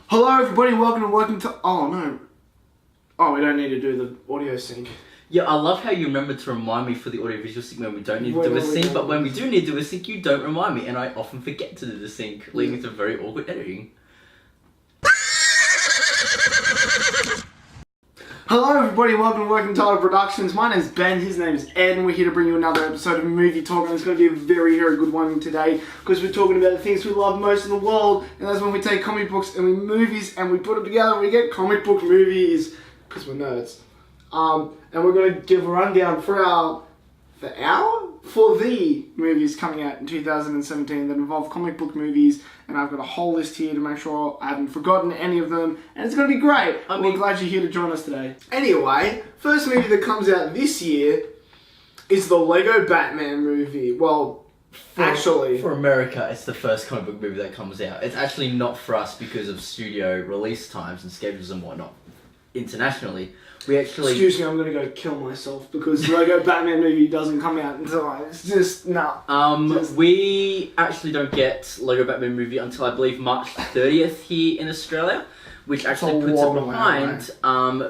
Hello everybody, welcome to... Oh no. Oh, we don't need to do the audio sync. Yeah, I love how you remember to remind me for the audiovisual sync when we don't need to do a sync, but when we do need to do a sync, you don't remind me, and I often forget to do the sync, leading to very awkward editing. Hello everybody, welcome to Tyler Productions. My name's Ben, his name's Ed, and we're here to bring you another episode of Movie Talk, and it's going to be a very, very good one today, because we're talking about the things we love most in the world, and that's when we take comic books and we movies, and we put them together, and we get comic book movies, because we're nerds. And we're going to give a rundown for the movies coming out in 2017 that involve comic book movies, and I've got a whole list here to make sure I haven't forgotten any of them, and it's going to be great. We're glad you're here to join us today. Anyway, first movie that comes out this year is the Lego Batman movie. Well, actually... For America, it's the first comic book movie that comes out. It's actually not for us because of studio release times and schedules and whatnot. Internationally, we actually... Excuse me, I'm going to go kill myself because the Lego Batman movie doesn't come out until it's just... Nah. We actually don't get Lego Batman movie until I believe March 30th here in Australia, which actually puts it behind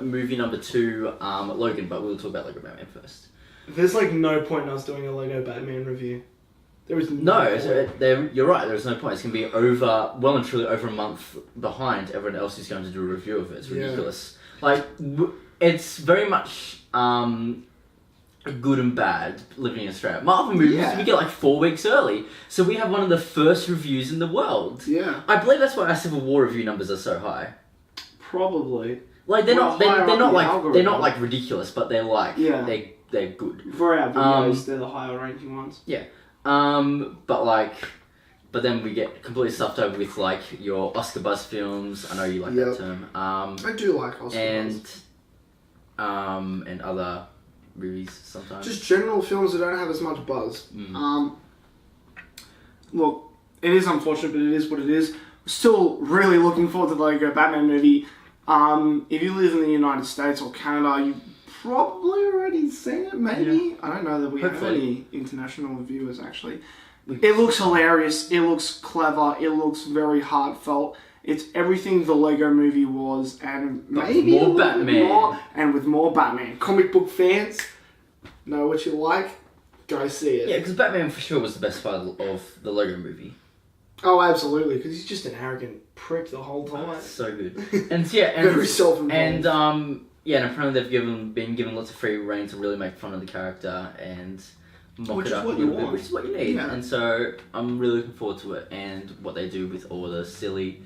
movie number 2, Logan, but we'll talk about Lego Batman first. There's like no point in us doing a Lego Batman review. There is you're right, there's no point. It's going to be well and truly over a month behind everyone else who's going to do a review of it. It's ridiculous. Yeah. Like, it's very much good and bad living in Australia. Marvel movies, we get like 4 weeks early. So we have one of the first reviews in the world. Yeah. I believe that's why our Civil War review numbers are so high. Probably. Like, they're not like ridiculous, but they're like, they're good. For our videos, they're the higher ranking ones. Yeah. But then we get completely stuffed over with like your Oscar buzz films. I know you like that term. I do like Oscar buzz. And other movies sometimes. Just general films that don't have as much buzz. Look, it is unfortunate, but it is what it is. Still really looking forward to the Lego Batman movie. If you live in the United States or Canada, you've probably already seen it, maybe. Yeah. I don't know that we have any international viewers, actually. It looks hilarious, it looks clever, it looks very heartfelt. It's everything the Lego movie was, and maybe more Batman. More, and with more Batman. Comic book fans know what you like, go see it. Yeah, because Batman for sure was the best part of the Lego movie. Oh, absolutely, because he's just an arrogant prick the whole time. Oh, so good. And very self-involved. And and apparently they've been given lots of free reign to really make fun of the character and mock it up a little bit, which is what you need. Yeah. And so I'm really looking forward to it and what they do with all the silly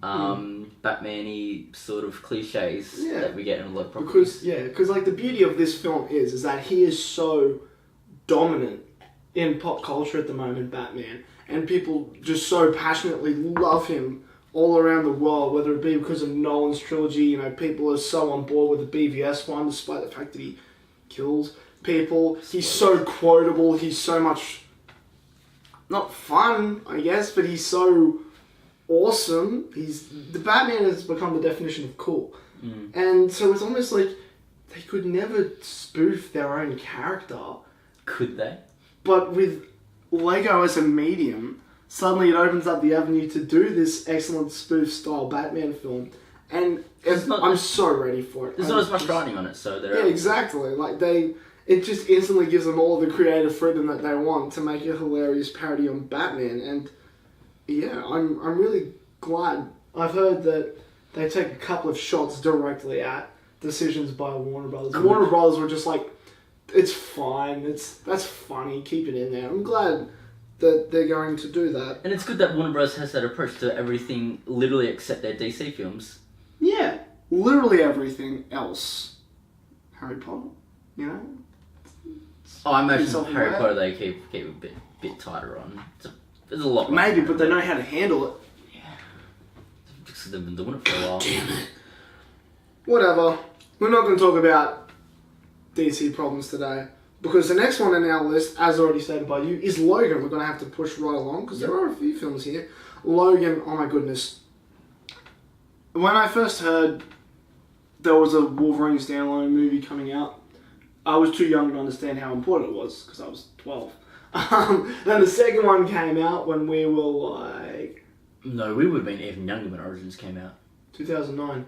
Batman-y sort of cliches that we get in a lot of properties. Because like the beauty of this film is that he is so dominant in pop culture at the moment, Batman, and people just so passionately love him all around the world, whether it be because of Nolan's trilogy. People are so on board with the BVS one, despite the fact that he kills people. He's so quotable, he's so much, not fun, I guess, but he's so awesome. The Batman has become the definition of cool. And so it's almost like they could never spoof their own character. Could they? But with Lego as a medium, suddenly it opens up the avenue to do this excellent spoof-style Batman film. And I'm so ready for it. There's not as much writing on it, so they're... Yeah, exactly. It just instantly gives them all the creative freedom that they want to make a hilarious parody on Batman. And yeah, I'm really glad. I've heard that they take a couple of shots directly at decisions by Warner Brothers. Warner Brothers were just like, it's fine, that's funny, keep it in there. I'm glad that they're going to do that. And it's good that Warner Bros. Has that approach to everything, literally except their DC films. Yeah, literally everything else. Harry Potter, I imagine Harry Potter they keep a bit tighter on. There's a lot. Maybe, but they know how to handle it. Yeah. Because they've been doing it for a while. Damn it. Whatever. We're not going to talk about DC problems today. Because the next one on our list, as already stated by you, is Logan. We're going to have to push right along because there are a few films here. Logan, oh my goodness. When I first heard there was a Wolverine standalone movie coming out, I was too young to understand how important it was because I was 12. Then the second one came out when we were like... No, we would have been even younger when Origins came out. 2009.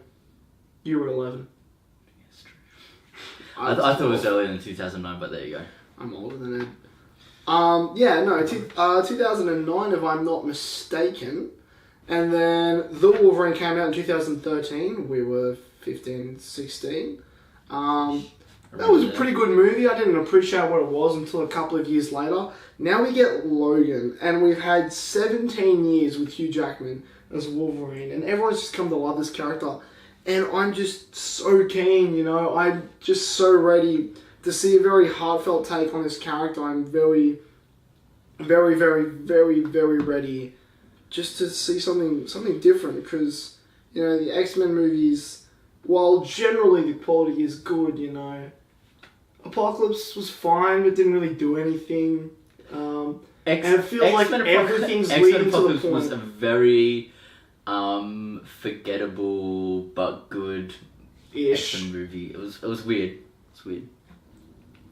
You were 11. It's true. I thought it was earlier than 2009, but there you go. I'm older than Ed. Yeah, no, 2009 if I'm not mistaken. And then The Wolverine came out in 2013. We were 15, 16. That was a pretty good movie. I didn't appreciate what it was until a couple of years later. Now we get Logan, and we've had 17 years with Hugh Jackman as Wolverine, and everyone's just come to love this character. And I'm just so keen, you know. I'm just so ready to see a very heartfelt take on this character. I'm very, very, very, very, very ready just to see something different, because, you know, the X-Men movies, while generally the quality is good, you know, Apocalypse was fine but didn't really do anything. And it feels like everything's leading to the point. Was a very forgettable but good X-Men movie. It was weird. It's weird.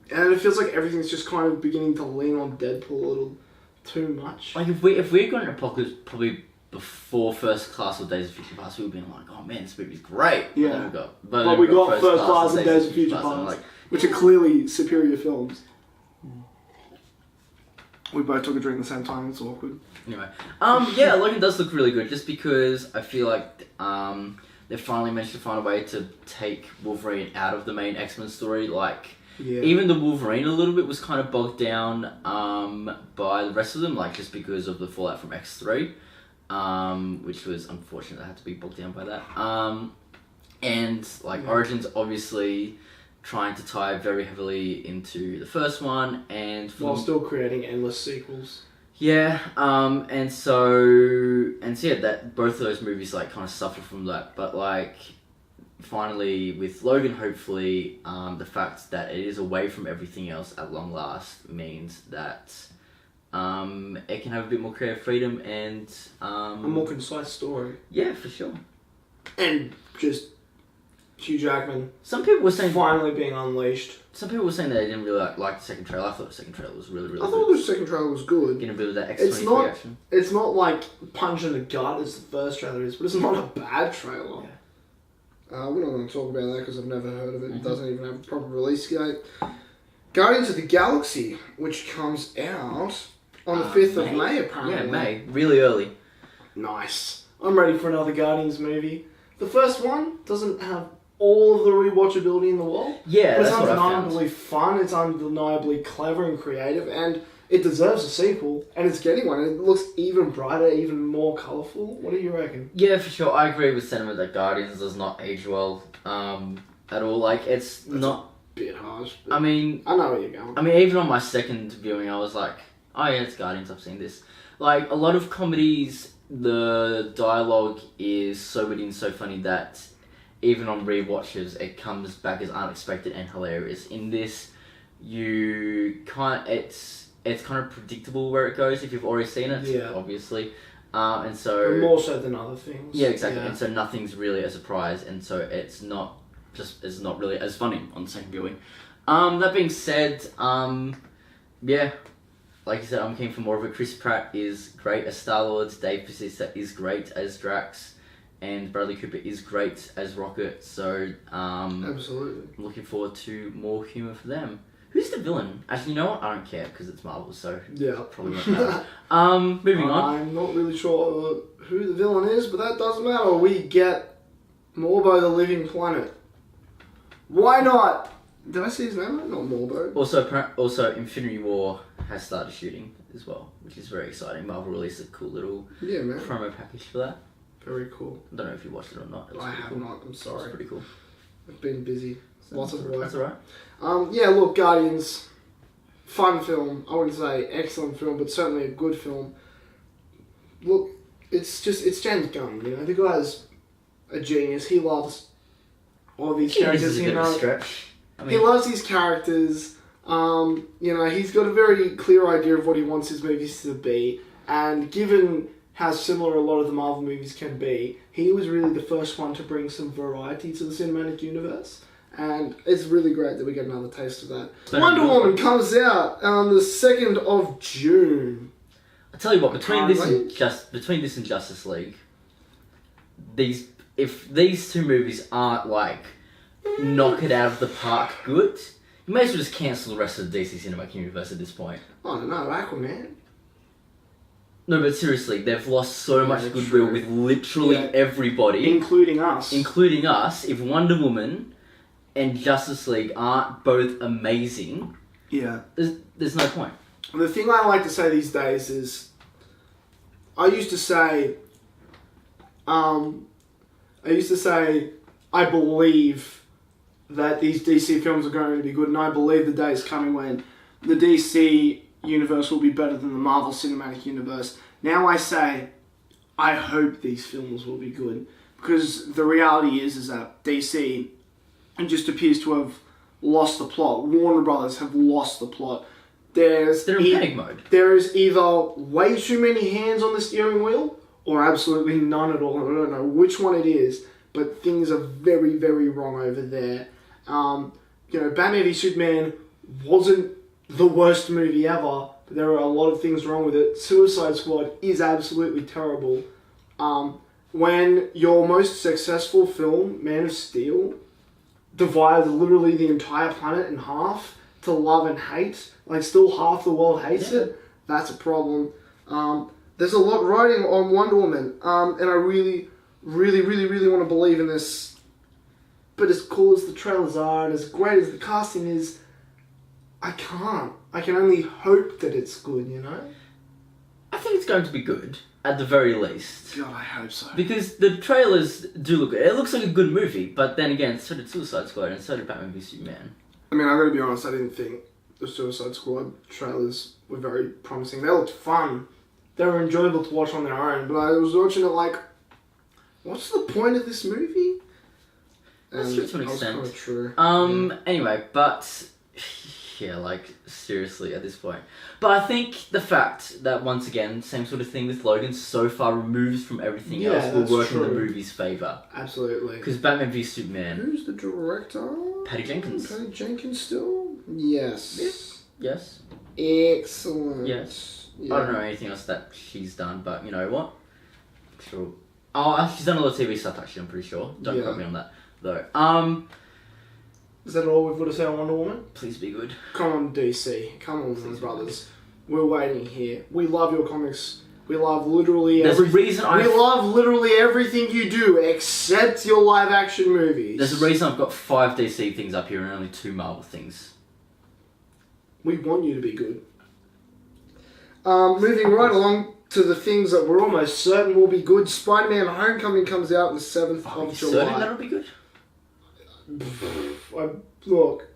And it feels like everything's just kind of beginning to lean on Deadpool a little too much. Like if we'd gone to Apocalypse probably before First Class or Days of Future Past, we would have been like, oh man, this movie's great. Yeah. But we got First Class and Days of Future Past, which are clearly superior films. We both took a drink at the same time. It's awkward. Anyway, yeah, Logan does look really good, just because I feel like they finally managed to find a way to take Wolverine out of the main X-Men story. Like, even the Wolverine a little bit was kind of bogged down by the rest of them, like just because of the fallout from X3, which was unfortunate. I had to be bogged down by that. And like Origins, obviously trying to tie very heavily into the first one, and while still creating endless sequels. Yeah, and so that both of those movies like kind of suffer from that, but like finally with Logan, hopefully, the fact that it is away from everything else at long last means that it can have a bit more creative freedom and a more concise story. Yeah, for sure. And just Hugh Jackman. Some people were saying finally being unleashed. Some people were saying they didn't really like the second trailer. I thought the second trailer was really good. I thought the second trailer was good. Getting a bit of that X-23 action. It's not like punch in the gut as the first trailer is, but it's not a bad trailer. Yeah. We're not going to talk about that because I've never heard of it. It doesn't even have a proper release date. Guardians of the Galaxy, which comes out on the 5th of May, apparently. Yeah, May. Really early. Nice. I'm ready for another Guardians movie. The first one doesn't have all of the rewatchability in the world. Yeah, but that's what I found. It's undeniably fun, it's undeniably clever and creative, and it deserves a sequel, and it's getting one. It looks even brighter, even more colourful. What do you reckon? Yeah, for sure. I agree with sentiment that Guardians does not age well at all. Like, that's not... a bit harsh. I mean... I know where you're going. I mean, even on my second viewing, I was like, oh yeah, it's Guardians, I've seen this. Like, a lot of comedies, the dialogue is so witty and so funny that even on rewatches, it comes back as unexpected and hilarious. In this, it's kind of predictable where it goes if you've already seen it, obviously. And so... But more so than other things. Yeah, exactly. Yeah. And so nothing's really a surprise, and so it's not really as funny on the second viewing. That being said, yeah, like you said, I'm keen for more of it. Chris Pratt is great as Star-Lord, Dave Bautista is great as Drax, and Bradley Cooper is great as Rocket, so absolutely. I'm looking forward to more humour for them. Who's the villain? Actually, you know what? I don't care because it's Marvel, so probably won't matter. Moving on. I'm not really sure who the villain is, but that doesn't matter. We get Morbo the Living Planet. Why not? Did I say his name? Not Morbo. Also, Infinity War has started shooting as well, which is very exciting. Marvel released a cool little promo package for that. Very cool. I don't know if you watched it or not. I have not. I'm sorry. It's pretty cool. I've been busy. Lots of work. That's alright. Yeah, look, Guardians, fun film. I wouldn't say excellent film, but certainly a good film. Look, it's James Gunn, you know. The guy's a genius. He loves all these characters. This is a bit of a stretch. He loves these characters. You know, he's got a very clear idea of what he wants his movies to be, and given how similar a lot of the Marvel movies can be, he was really the first one to bring some variety to the cinematic universe. And it's really great that we get another taste of that. Wonder Woman comes out on the 2nd of June. I tell you what, between this and Justice League, these if these two movies aren't like knock it out of the park good, you may as well just cancel the rest of the DC Cinematic Universe at this point. I don't know, Aquaman. No, but seriously, they've lost so much that's goodwill true. with literally everybody, Including us. including us. If Wonder Woman and Justice League aren't both amazing, Yeah. there's no point. The thing I like to say these days is, I used to say, I believe that these DC films are going to be good, and I believe the day is coming when the DC universe will be better than the Marvel Cinematic Universe. Now I say, I hope these films will be good, because the reality is that DC just appears to have lost the plot. Warner Brothers have lost the plot. They're in panic mode. There is either way too many hands on the steering wheel, or absolutely none at all. I don't know which one it is, but things are very, very wrong over there. Batman v Superman wasn't the worst movie ever, but there are a lot of things wrong with it. Suicide Squad is absolutely terrible. When your most successful film, Man of Steel, divides literally the entire planet in half to love and hate, like still half the world hates it, that's a problem. There's a lot riding on Wonder Woman, and I really, really, really, really want to believe in this. But as cool as the trailers are, and as great as the casting is, I can't. I can only hope that it's good, you know? I think it's going to be good, at the very least. God, I hope so. Because the trailers do look good. It looks like a good movie, but then again, so did Suicide Squad and so did Batman v Superman. I mean, I gotta be honest, I didn't think the Suicide Squad trailers were very promising. They looked fun. They were enjoyable to watch on their own, but I was watching it like, what's the point of this movie? That's true to an extent. That's kind of true. Anyway, but yeah, like seriously at this point. But I think the fact that once again, same sort of thing with Logan, so far removed from everything Yeah, else, will that's work in the true. movie's favour. Absolutely. Because Batman v Superman, Who's the director? Patty Jenkins. Patty Jenkins still? Yes. Yes. Excellent. Yes. Yeah. I don't know anything else that she's done, but you know what? Sure. Oh, she's done a lot of TV stuff actually. I'm pretty sure. Don't quote me on that though. Is that all we've got to say on Wonder Woman? Please be good. Come on, DC. Come on, Warner Brothers. We're waiting here. We love your comics. We love literally There's a everything. reason We love literally everything you do except your live action movies. There's a reason I've got 5 DC things up here and only 2 Marvel things. We want you to be good. Moving right along to the things that we're almost certain will be good. Spider-Man Homecoming comes out the 7th Are you of certain July. that'll be good? Look,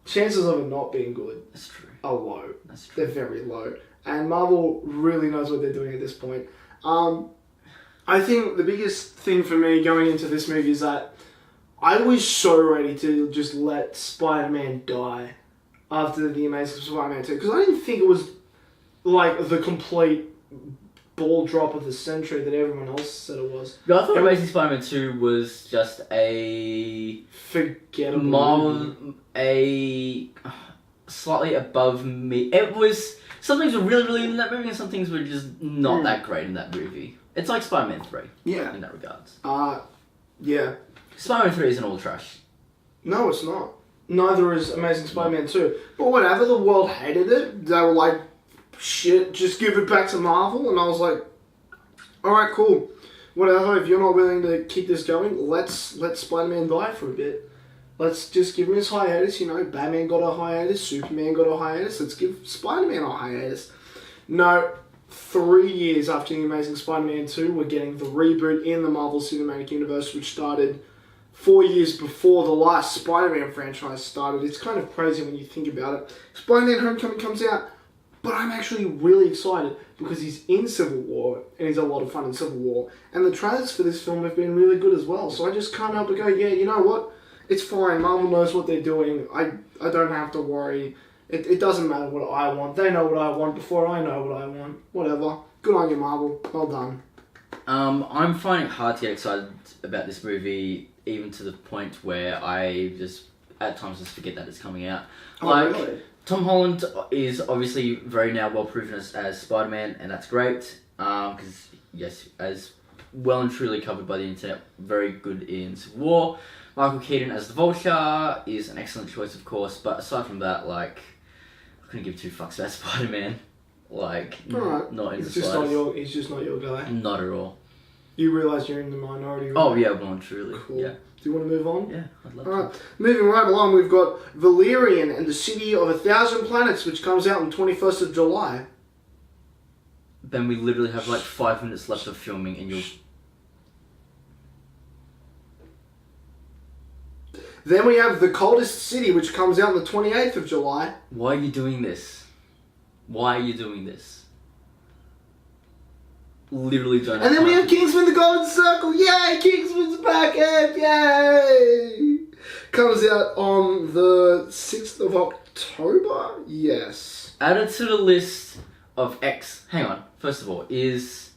chances of it not being good That's true. are low. That's true. They're very low. And Marvel really knows what they're doing at this point. I think the biggest thing for me going into this movie is that I was so ready to just let Spider-Man die after The Amazing Spider-Man 2. Because I didn't think it was like the complete ball drop of the century that everyone else said it was. Yeah, I thought Amazing Spider-Man 2 was just a Forgettable movie. a slightly above me. It was, some things were really, really in that movie and some things were just not that great in that movie. It's like Spider-Man 3 Yeah. in that regards. Yeah. Spider-Man 3 isn't all trash. No, it's not. Neither is Amazing Spider-Man 2. But whatever, the world hated it. They were like, shit, just give it back to Marvel. And I was like, alright, cool. Whatever, if you're not willing to keep this going, let's let Spider-Man die for a bit. Let's just give him his hiatus, you know. Batman got a hiatus, Superman got a hiatus. Let's give Spider-Man a hiatus. No, 3 years after The Amazing Spider-Man 2, we're getting the reboot in the Marvel Cinematic Universe, which started 4 years before the last Spider-Man franchise started. It's kind of crazy when you think about it. Spider-Man Homecoming comes out, but I'm actually really excited because he's in Civil War, and he's a lot of fun in Civil War. And the trailers for this film have been really good as well, so I just can't help but go, yeah, you know what? It's fine. Marvel knows what they're doing. I don't have to worry. It doesn't matter what I want. They know what I want before I know what I want. Whatever. Good on you, Marvel. Well done. I'm finding it hard to get excited about this movie, even to the point where I just, at times, just forget that it's coming out. Oh, really? Tom Holland is obviously very now well proven as Spider-Man, and that's great. Because, yes, as well and truly covered by the internet. Very good in Civil War. Michael Keaton as the Vulture is an excellent choice, of course, but aside from that, like, I couldn't give two fucks about Spider-Man. Like, Alright. not in the He's just not your guy. Not at all. You realise you're in the minority, right? Oh, yeah, well and truly. Cool. Yeah. Do you want to move on? Yeah, I'd love Alright, moving right along, we've got Valerian and the City of 1,000 Planets, which comes out on 21st of July. Ben, we literally have like 5 minutes left of filming and you'll... Then we have The Coldest City, which comes out on the 28th of July. Why are you doing this? Why are you doing this? Literally don't And then we have Kingsman: The Golden Circle. Yay! Kingsman's back, yay! Comes out on the 6th of October? Yes. Added to the list of Hang on. First of all, is...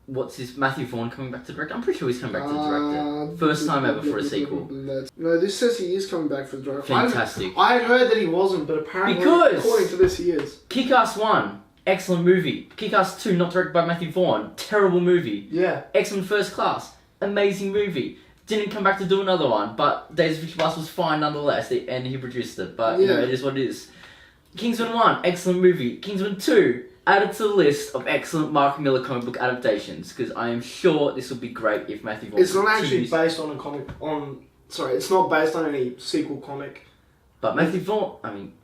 What's his... Matthew Vaughn coming back to direct? I'm pretty sure he's coming back to direct it. First time ever for a sequel. No, this says he is coming back for the direct. Fantastic. I had heard that he wasn't, but apparently, Because- according to this, he is. Kick-Ass 1, excellent movie. Kick-Ass 2, not directed by Matthew Vaughn, terrible movie. Yeah. X-Men First Class, amazing movie. Didn't come back to do another one, but Days of Future Past was fine nonetheless, and he produced it. But, you know, Yeah. it is what it is. Kingsman 1, excellent movie. Kingsman 2, added to the list of excellent Mark Miller comic book adaptations, because I am sure this would be great if Matthew Vaughn It's not actually continues- based on a comic. Sorry, it's not based on any sequel comic. But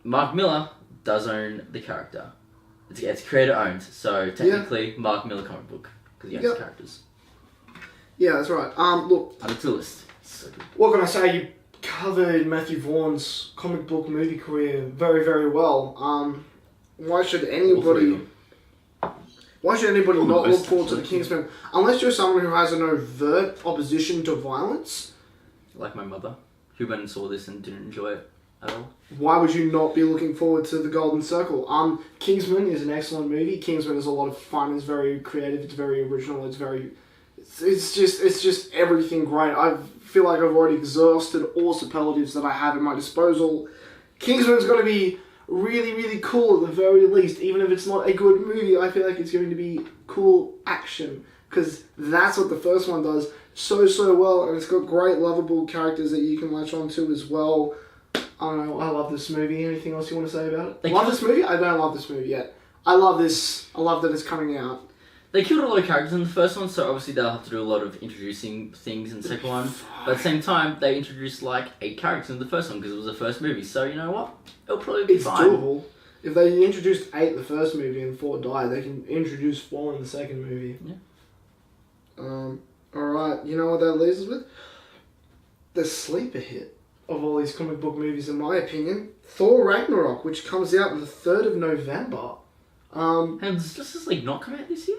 Mark Miller does own the character. It's creator owned, so technically Mark Miller comic book, because he owns the characters. Yeah, that's right. Look, Added to the list. So good. what can I say? You covered Matthew Vaughn's comic book movie career very, very well. Why should All three of anybody? them. Why should anybody not look Almost, forward to the actually. Kingsman? Unless you're someone who has an overt opposition to violence, Like my mother, who went and saw this and didn't enjoy it at all. why would you not be looking forward to The Golden Circle? Kingsman is an excellent movie. Kingsman is a lot of fun. It's very creative. It's very original. It's just everything great. I feel like I've already exhausted all superlatives that I have at my disposal. Kingsman's going to be really, really cool at the very least. Even if it's not a good movie, I feel like it's going to be cool action. Because that's what the first one does so well. And it's got great, lovable characters that you can latch onto as well. I don't know, I love this movie. Anything else you want to say about it? Love this movie? I don't love this movie yet. I love this. I love that it's coming out. They killed a lot of characters in the first one, so obviously they'll have to do a lot of introducing things in the second one. But at the same time, they introduced like 8 characters in the first one because it was the first movie. So you know what? It'll probably be It's fine. doable. If they introduced 8 in the first movie and 4 die, they can introduce 4 in the second movie. Yeah. Alright, you know what that leaves us with? The sleeper hit of all these comic book movies, in my opinion. Thor Ragnarok, which comes out on the 3rd of November. And does Justice League not come out this year?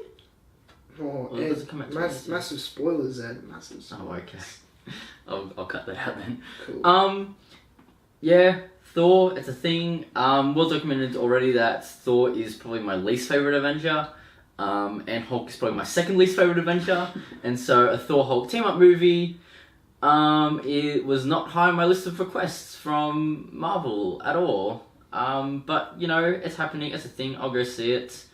Oh, Or does it come out massive spoilers, Ed. Massive spoilers. Oh, okay. I'll cut that out then. Cool. Yeah, Thor, it's a thing. Well documented already that Thor is probably my least favourite Avenger. And Hulk is probably my second least favourite Avenger. And so a Thor Hulk team up movie, it was not high on my list of requests from Marvel at all. But, you know, it's happening, it's a thing, I'll go see it.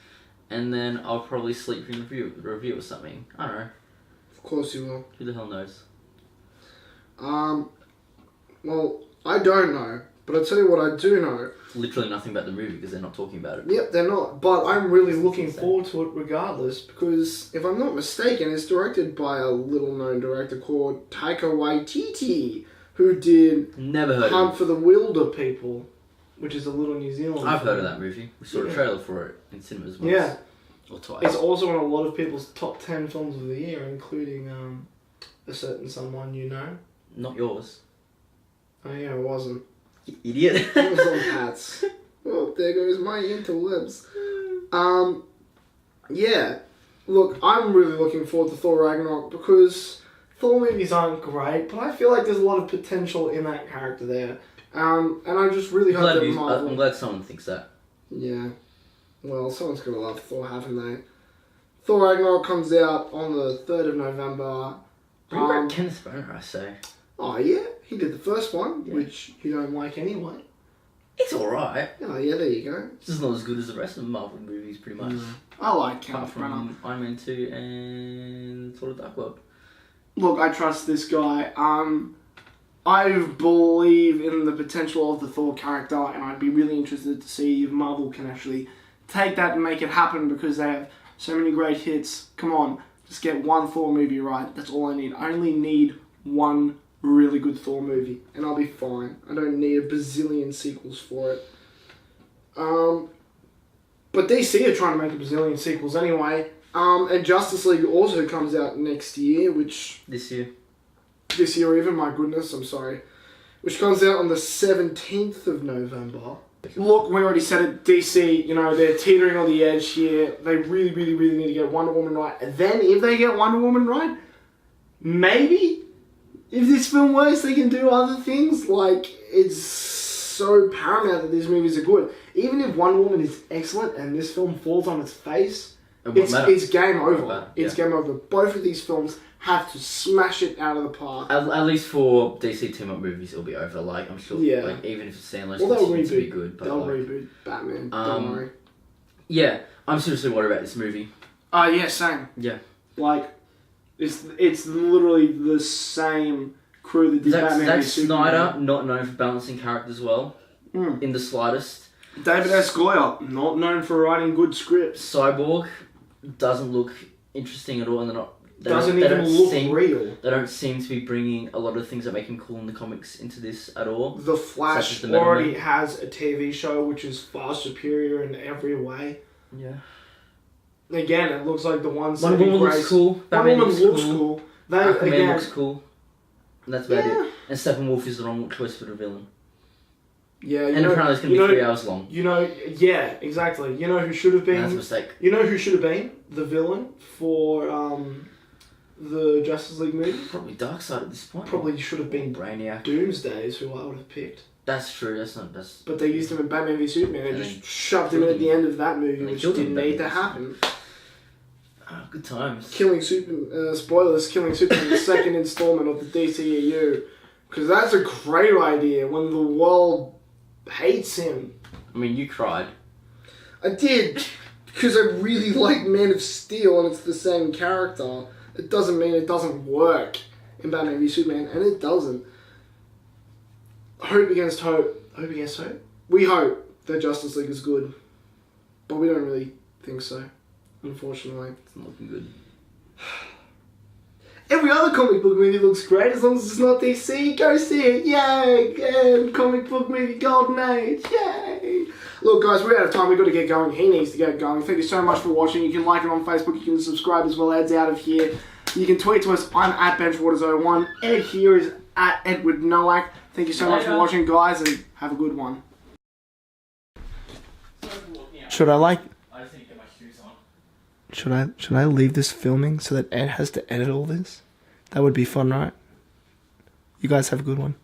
And then I'll probably sleep through the review or something. I don't know. Of course you will. Who the hell knows? Well, I don't know. But I'll tell you what I do know. Literally nothing about the movie because they're not talking about it. Yep, they're not. But I'm really looking forward to it regardless. Because, if I'm not mistaken, it's directed by a little-known director called Taika Waititi. Who did Never heard of Hunt it. for the Wilder People. Which is a little New Zealand I've film. heard of that movie. We saw a trailer for it in cinemas once. Yeah. Or twice. It's also on a lot of people's top 10 films of the year, including A Certain Someone You Know. Not yours. Oh yeah, it wasn't. You idiot. It was on Pat's. Oh, there goes my interwebs. Yeah. Look, I'm really looking forward to Thor Ragnarok because Thor movies aren't great, but I feel like there's a lot of potential in that character there. And I just really hope that Marvel... I'm glad someone thinks that. Yeah. Well, someone's gonna love Thor, haven't they? Thor Ragnarok comes out on the 3rd of November. Bring back Kenneth Branagh, I say. Oh yeah, he did the first one, Yeah. which you don't like anyway. It's alright. Oh, yeah, there you go. It's just not as good as the rest of the Marvel movies, pretty much. I like Apart Kenneth Branagh. from Iron Man 2 and Thor: The Dark World. Look, I trust this guy. I believe in the potential of the Thor character, and I'd be really interested to see if Marvel can actually take that and make it happen, because they have so many great hits. Come on, just get one Thor movie right. That's all I need. I only need one really good Thor movie, and I'll be fine. I don't need a bazillion sequels for it. But DC are trying to make a bazillion sequels anyway. And Justice League also comes out next year, which... This year even, my goodness, I'm sorry. Which comes out on the 17th of November. Look, we already said it, DC, they're teetering on the edge here. They really, really, really need to get Wonder Woman right. And then, if they get Wonder Woman right, maybe, if this film works, they can do other things. Like, it's so paramount that these movies are good. Even if Wonder Woman is excellent and this film falls on its face, it's game over. It's game over. Both of these films have to smash it out of the park. At least for DC team-up movies, it'll be over. Like, I'm sure, even if Sandler's continues to be good. But they'll reboot Batman, don't worry. Yeah, I'm seriously worried about this movie. Yeah, same. Yeah. Like, it's literally the same crew that did Batman v Superman. Snyder, not known for balancing characters well, in the slightest. David S. Goyer, not known for writing good scripts. Cyborg doesn't look interesting at all, and they don't look real. They don't seem to be bringing a lot of things that make him cool in the comics into this at all. The Flash already has a TV show which is far superior in every way. Yeah. Again, it looks like the ones Wonder Woman looks cool. Wonder Woman looks cool. Aquaman looks cool. And that's about it. And Steppenwolf is the wrong choice for the villain. Yeah, and apparently it's going to be 3 hours long. Yeah, exactly. You know who should have been... That's a mistake. You know who should have been the villain for the Justice League movie? Probably Darkseid at this point. Probably should have been Brainiac. Doomsday is who I would have picked. That's true, But they used him in Batman v Superman and just shoved him in at the end of that movie, which didn't need to happen. Oh, good times. Spoilers, killing Superman, the second installment of the DCEU. Because that's a great idea when the world hates him. I mean, you cried. I did, because I really like Man of Steel and it's the same character. It doesn't mean it doesn't work in Batman v Superman, and it doesn't. Hope against hope. Hope against hope. We hope that Justice League is good, but we don't really think so, unfortunately. It's not looking good. Every other comic book movie looks great as long as it's not DC. Go see it. Yay! Comic book movie Golden Age. Yay! Look, guys, we're out of time. We've got to get going. He needs to get going. Thank you so much for watching. You can like it on Facebook. You can subscribe as well. Ed's out of here. You can tweet to us. I'm at Benchwaters01. Ed here is at Edward Nowak. Thank you so much for watching, guys, and have a good one. Should I I just need to get my shoes on. Should I leave this filming so that Ed has to edit all this? That would be fun, right? You guys have a good one.